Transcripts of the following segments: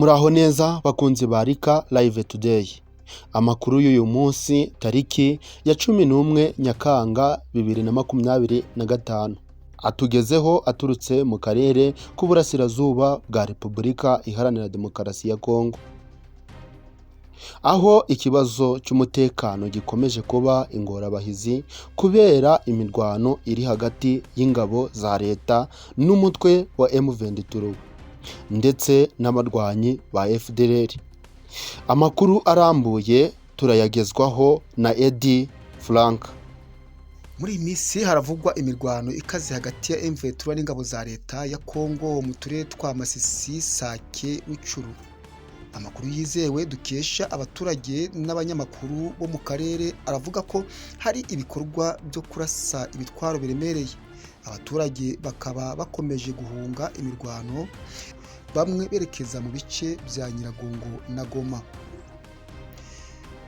Muraho neza bakunzi ba Rika Live Today. Amakuru y'uyu munsi tariki ya 11 Nyakanga 2025 atugezeho aturutse mu karere k'uburasirazuba bwa Repubulika Iharanira Demokarasi ya Kongo, aho ikibazo cy'umutekano gikomeje kuba ingorabahizi kubera imirwano iri hagati y'ingabo za leta n'umutwe wa M23 ndetse n'abarwanyi ba FDLR. Amakuru arambuye turayagezwaho na Eddie Frank. Muri iyi minsi haravugwa imirwano ikaze hagati ya M23 n'ingabo za leta ya Kongo mu turere twa Masisi, Sake, Rucuru. Amakuru yizewe dukesha abaturage n'abanyamakuru bo mu karere aravuga ko hari ibikorwa byo kurasa ibitwaro biremereye. Abaturage bakaba bakomeje guhunga imirwano, bamwe berekeza mu bice bya Nyiragongo na Goma.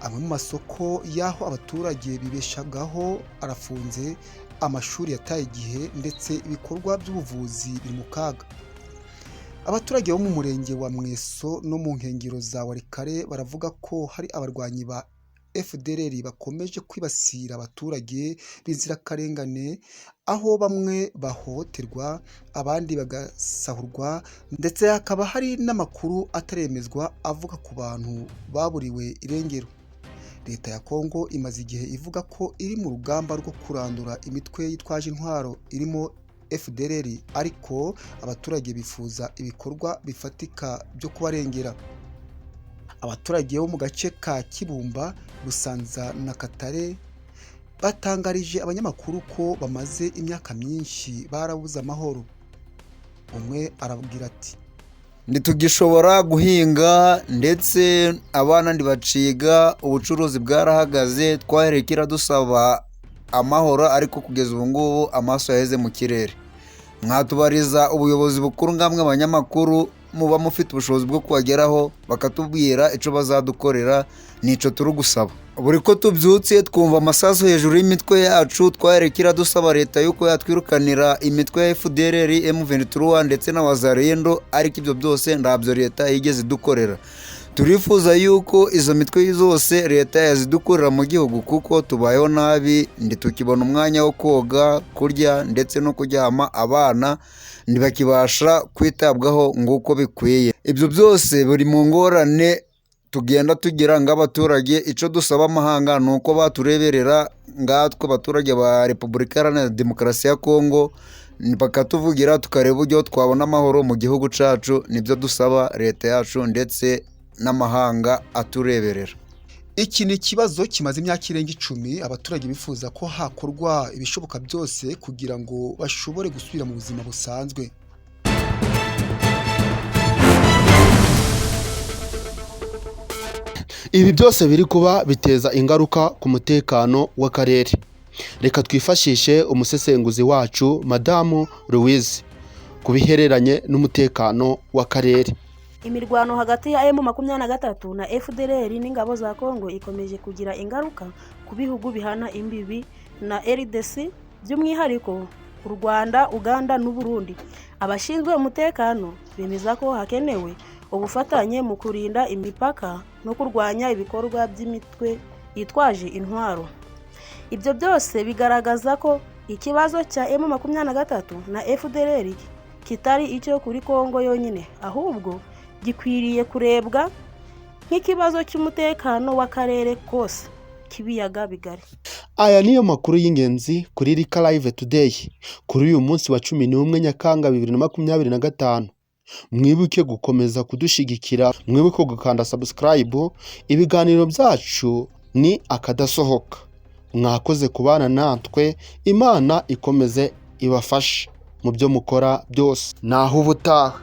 Amwe mu masoko y'aho abaturage bibeshagaho arafunze, amashuri yataye igihe ndetse ibikorwa by'ubuvuzi biri mu kaga. Abaturage bo mu murenge wa Mweso no mu nkengero za Warikare baravuga ko hari abarwanyi ba FDLR bakomeje kwibasira abaturage b'inzirakarengane, aho bamwe bahohoterwa abandi bagasahurwa, ndetse hakaba hari n'amakuru ataremezwa avuga ku bantu baburiwe irengero. Leta ya Kongo imaze igihe ivuga ko iri mu rugamba rwo kurandura imitwe yitwaje intwaro irimo FDLR, ariko abaturage bifuza ibikorwa bifatika byo kubarengera. Abaturage bo mu gace ka Kibumba, Rusanza na Katare batangarije abanyamakuru ko bamaze imyaka myinshi barabuze amahoro. Umwe arabwira ati: ntitugishobora guhinga ndetse abana ndibaciga, ubucuruzi bwarahagaze, twaherekera dusaba amahoro, ariko kugeza ubu ngubu amaso yaheze mu kirere. Mwatubariza ubuyobozi bukuru ngamwe abanyamakuru muba mufite ubushobozi bwo kubageraho bakatubwira icyo bazadukorera, nico turi gusaba. Buri ko tubyutse twumva amasasu hejuru y'imitwe yacu, twaherekera dusaba leta yuko yatwirukanira imitwe ya FDLR, M23 ndetse na Wazalendo, ariko ibyo byose ndabyo leta yigeze dukorera. Turifuza yuko izo mitwe zose leta yazidukorera mu gihugu, kuko tubayeho nabi, ndi tukibona umwanya wo koga, kurya ndetse no kuryama, abana ntibakibasha kwitabwaho nguko bikwiye. Ibyo byose buri mu ngorane tugenda tugira ng'abaturage. Icyo dusaba amahanga ni uko batureberera ngatwe abaturage ba Repubulika Iharanira Demokarasi ya Kongo, bakatuvugira tukareba uburyo twabona amahoro mu gihugu cyacu. Nibyo dusaba leta yacu ndetse n'amahanga atureberera. Iki ni ikibazo kimaze imyaka irenga 10, abaturage bifuza ko hakorwa ibishoboka byose kugira ngo bashobore gusubira mu buzima busanzwe. Ibi byose biri kuba biteza ingaruka ku mutekano w'akarere. Reka twifashishe umusesenguzi wacu Madamu Louise kubihereranye n'umutekano w'akarere. Imirwano hagati ya M23 na FDLR n'ingabo za Kongo ikomeje kugira ingaruka ku bihugu bihana imbibi na RDC, by'umwihariko u Rwanda, Uganda n'u Burundi. Abashinzwe umutekano bemeza ko hakenewe ubufatanye mu kurinda imipaka no kurwanya ibikorwa by'imitwe yitwaje intwaro. Ibyo byose bigaragaza ko ikibazo cya M23 na FDLR kitari icyo kuri Kongo yonyine, ahubwo gikwiriye kurebwa nk'ikibazo cy'umutekano w'akarere kose k'ibiyaga bigari. Aya niyo makuru y'ingenzi kuri Rika Live Today kuri uyu munsi wa 11 Nyakanga 2025. Mwibuke gukomeza kudushigikira, mwibuke gukanda subscribe. Ibiganiro byacu ni akadasohoka. Mwakoze kubana natwe, Imana ikomeze ibafashe mu byo mukora byose. Naho ubutaha.